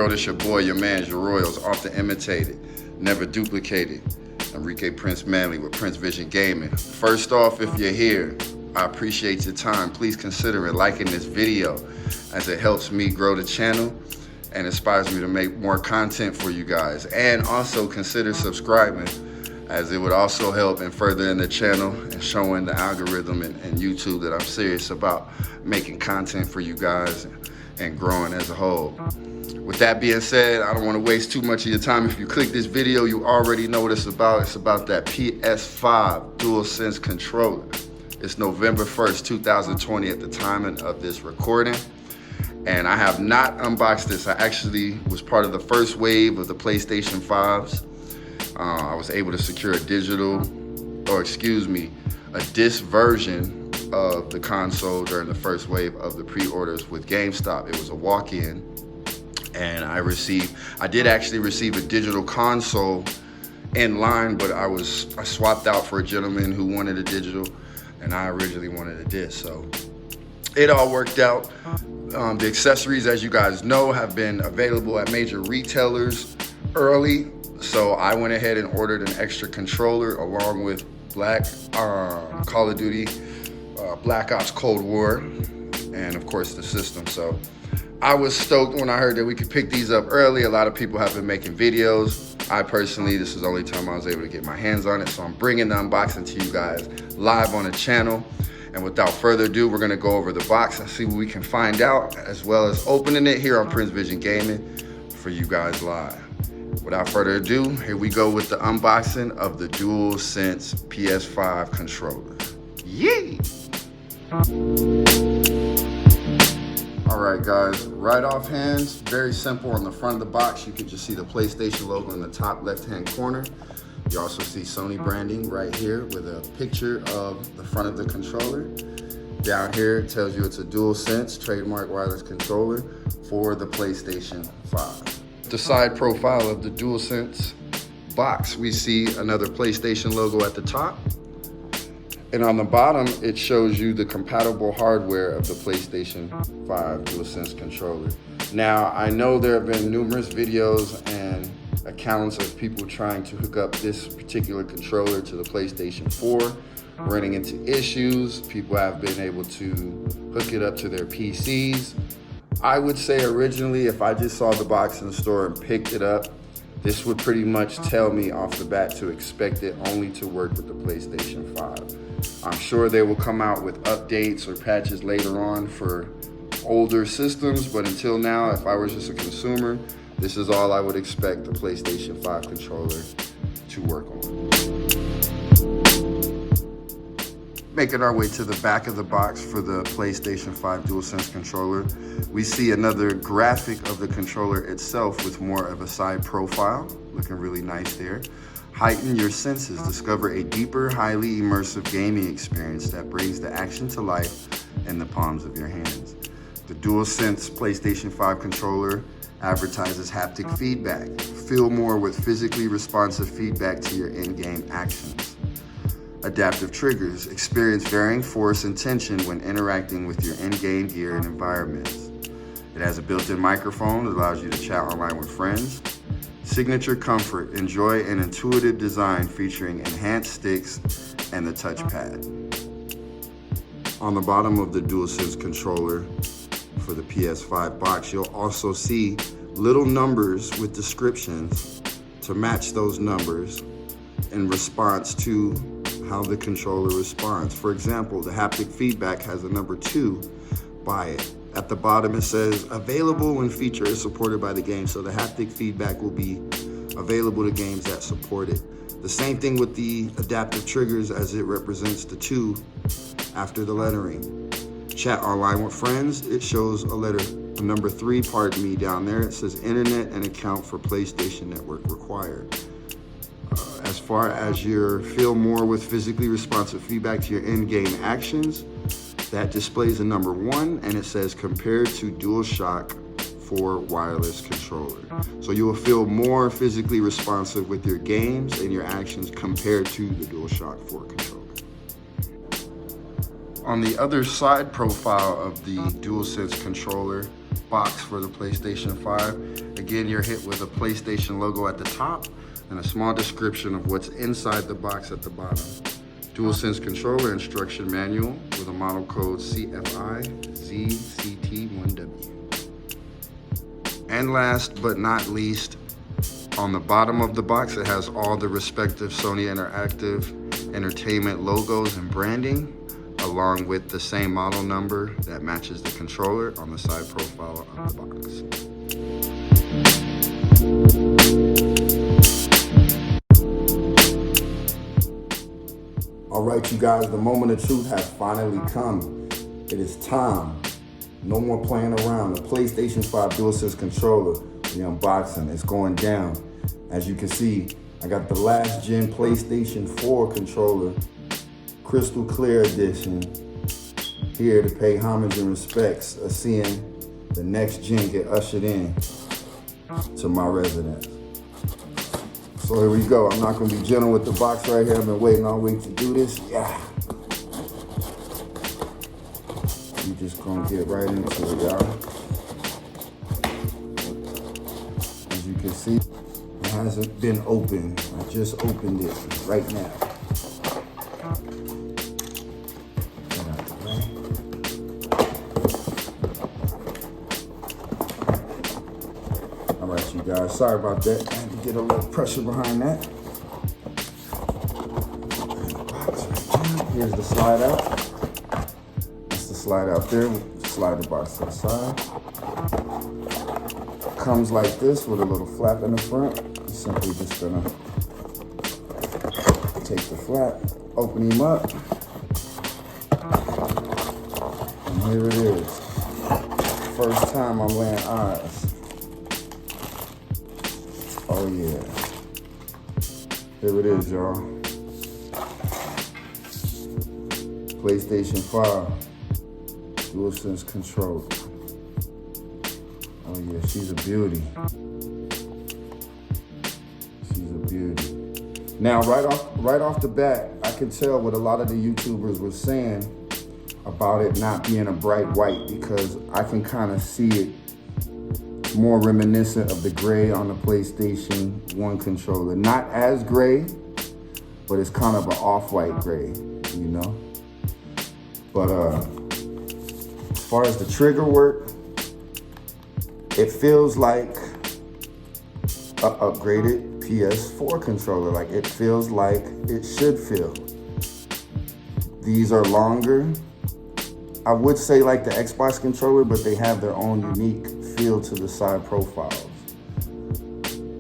world? It's your boy, your man, your royals, often imitated, never duplicated. Enrique Prince Manley with Prince Vision Gaming. First off, if you're here, I appreciate your time. Please consider liking this video as it helps me grow the channel and inspires me to make more content for you guys. And also consider subscribing, as it would also help in furthering the channel and showing the algorithm and YouTube that I'm serious about making content for you guys and growing as a whole. With that being said, I don't want to waste too much of your time. If you click this video, you already know what it's about. It's about that PS5 DualSense controller. It's November 1st, 2020 at the time of this recording. And I have not unboxed this. I actually was part of the first wave of the PlayStation 5s. I was able to secure a disc version of the console during the first wave of the pre-orders with GameStop. It was a walk-in. And I did actually receive a digital console in line, but I swapped out for a gentleman who wanted a digital, and I originally wanted a disc, so it all worked out. The accessories, as you guys know, have been available at major retailers early, so I went ahead and ordered an extra controller along with Call of Duty, Black Ops Cold War, and of course the system. So I was stoked when I heard that we could pick these up early. A lot of people have been making videos. I personally, this is the only time I was able to get my hands on it, so I'm bringing the unboxing to you guys live on the channel. And without further ado, we're gonna go over the box and see what we can find out, as well as opening it here on Prince Vision Gaming for you guys live. Without further ado, here we go with the unboxing of the DualSense PS5 controller. Yay! All right, guys, right off hands, very simple. On the front of the box, you can just see the PlayStation logo in the top left-hand corner. You also see Sony branding right here with a picture of the front of the controller. Down here, it tells you it's a DualSense trademark wireless controller for the PlayStation 5. The side profile of the DualSense box, we see another PlayStation logo at the top. And on the bottom, it shows you the compatible hardware of the PlayStation 5 DualSense controller. Now, I know there have been numerous videos and accounts of people trying to hook up this particular controller to the PlayStation 4, running into issues. People have been able to hook it up to their PCs. I would say originally, if I just saw the box in the store and picked it up, this would pretty much tell me off the bat to expect it only to work with the PlayStation 5. I'm sure they will come out with updates or patches later on for older systems, but until now, if I was just a consumer, this is all I would expect the PlayStation 5 controller to work on. Making our way to the back of the box for the PlayStation 5 DualSense controller, we see another graphic of the controller itself with more of a side profile, looking really nice there. Heighten your senses, discover a deeper, highly immersive gaming experience that brings the action to life in the palms of your hands. The DualSense PlayStation 5 controller advertises haptic feedback. Feel more with physically responsive feedback to your in-game actions. Adaptive triggers, experience varying force and tension when interacting with your in-game gear and environments. It has a built-in microphone that allows you to chat online with friends. Signature comfort, enjoy an intuitive design featuring enhanced sticks and the touchpad. On the bottom of the DualSense controller for the PS5 box, you'll also see little numbers with descriptions to match those numbers in response to how the controller responds. For example, the haptic feedback has a number 2 by it. At the bottom it says available when feature is supported by the game, so the haptic feedback will be available to games that support it. The same thing with the adaptive triggers, as it represents the 2 after the lettering. Chat online with friends, it shows a number 3, pardon me, down there. It says internet and account for PlayStation Network required. As far as your feel more with physically responsive feedback to your in-game actions, that displays a number 1, and it says compared to DualShock 4 wireless controller. So you will feel more physically responsive with your games and your actions compared to the DualShock 4 controller. On the other side profile of the DualSense controller box for the PlayStation 5, again, Again, you're hit with a PlayStation logo at the top and a small description of what's inside the box at the bottom. DualSense controller instruction manual with a model code CFI-ZCT1W. And last but not least, on the bottom of the box, it has all the respective Sony Interactive Entertainment logos and branding, along with the same model number that matches the controller on the side profile of the box. All right, you guys, the moment of truth has finally come. It is time. No more playing around. The PlayStation 5 DualSense controller, the unboxing, is going down. As you can see, I got the last gen PlayStation 4 controller, crystal clear edition, here to pay homage and respects of seeing the next gen get ushered in to my residence. So here we go. I'm not gonna be gentle with the box right here. I've been waiting all week to do this. Yeah. We just gonna get right into it, y'all. As you can see, it hasn't been opened. I just opened it right now. All right, you guys, sorry about that. I had to get a little pressure behind that. Here's the slide out. That's the slide out there. Slide the box to the side. Comes like this with a little flap in the front. You're simply just gonna take the flap, open him up, and here it is. First time I'm laying eyes. Oh yeah. Here it is, y'all. PlayStation 5 DualSense controller. Oh yeah, she's a beauty. She's a beauty. Now, right off the bat, I can tell what a lot of the YouTubers were saying about it not being a bright white, because I can kind of see it more reminiscent of the gray on the PlayStation 1 controller. Not as gray, but it's kind of an off-white gray, you know? But as far as the trigger work, it feels like an upgraded PS4 controller. Like it feels like it should feel. These are longer. I would say like the Xbox controller, but they have their own unique feel to the side profiles.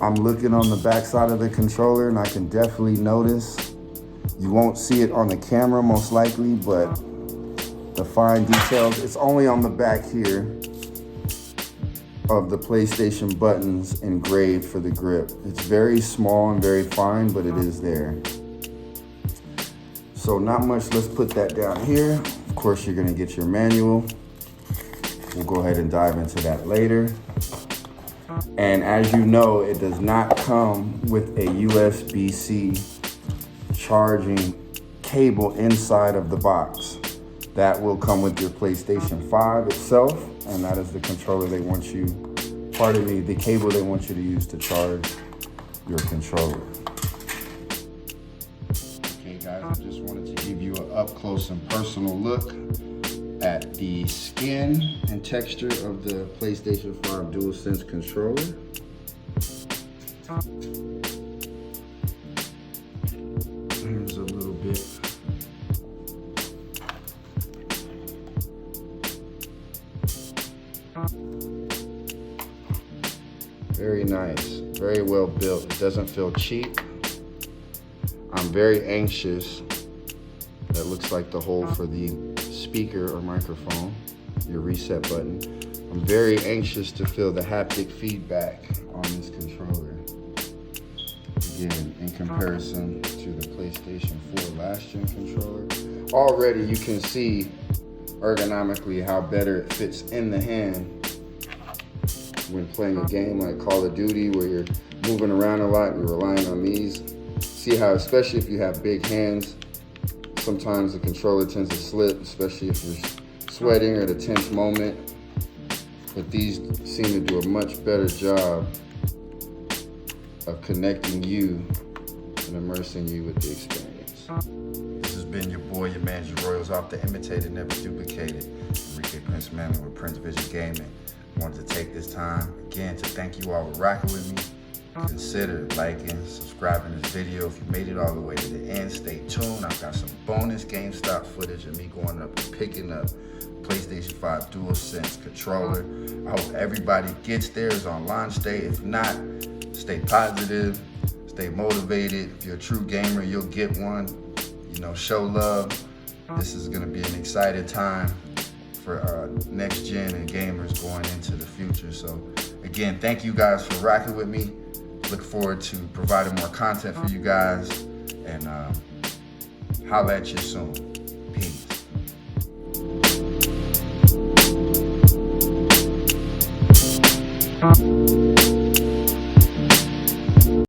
I'm looking on the back side of the controller and I can definitely notice, you won't see it on the camera most likely, but the fine details, it's only on the back here of the PlayStation buttons engraved for the grip. It's very small and very fine, but it is there. So not much, let's put that down here. Of course, you're gonna get your manual. We'll go ahead and dive into that later. And as you know, it does not come with a USB-C charging cable inside of the box. That will come with your PlayStation 5 itself, and that is the controller they want you, pardon me, the cable they want you to use to charge your controller. Okay guys, I just wanted to give you an up close and personal look at the skin and texture of the PlayStation 5 DualSense controller. Here's a little bit. Very nice, very well built. It doesn't feel cheap. I'm very anxious. That looks like the hole for the speaker or microphone, your reset button. I'm very anxious to feel the haptic feedback on this controller. Again, in comparison to the PlayStation 4 last gen controller. Already you can see ergonomically how better it fits in the hand when playing a game like Call of Duty, where you're moving around a lot and you're relying on these. See how, especially if you have big hands, sometimes the controller tends to slip, especially if you're sweating or at a tense moment. but these seem to do a much better job of connecting you and immersing you with the experience. This has been your boy, your man, Royals, off the imitated, never duplicated. Enrique Prince Manning with Prince Vision Gaming. Wanted to take this time again to thank you all for rocking with me. Consider liking, subscribing this video. If you made it all the way to the end, stay tuned. I've got some bonus GameStop footage of me going up and picking up PlayStation 5 DualSense controller. I hope everybody gets theirs on launch day. If not, stay positive, stay motivated. If you're a true gamer, you'll get one. You know, show love. This is gonna be an exciting time for next gen and gamers going into the future. So again, thank you guys for rocking with me. Look forward to providing more content for you guys, and holla at you soon. Peace.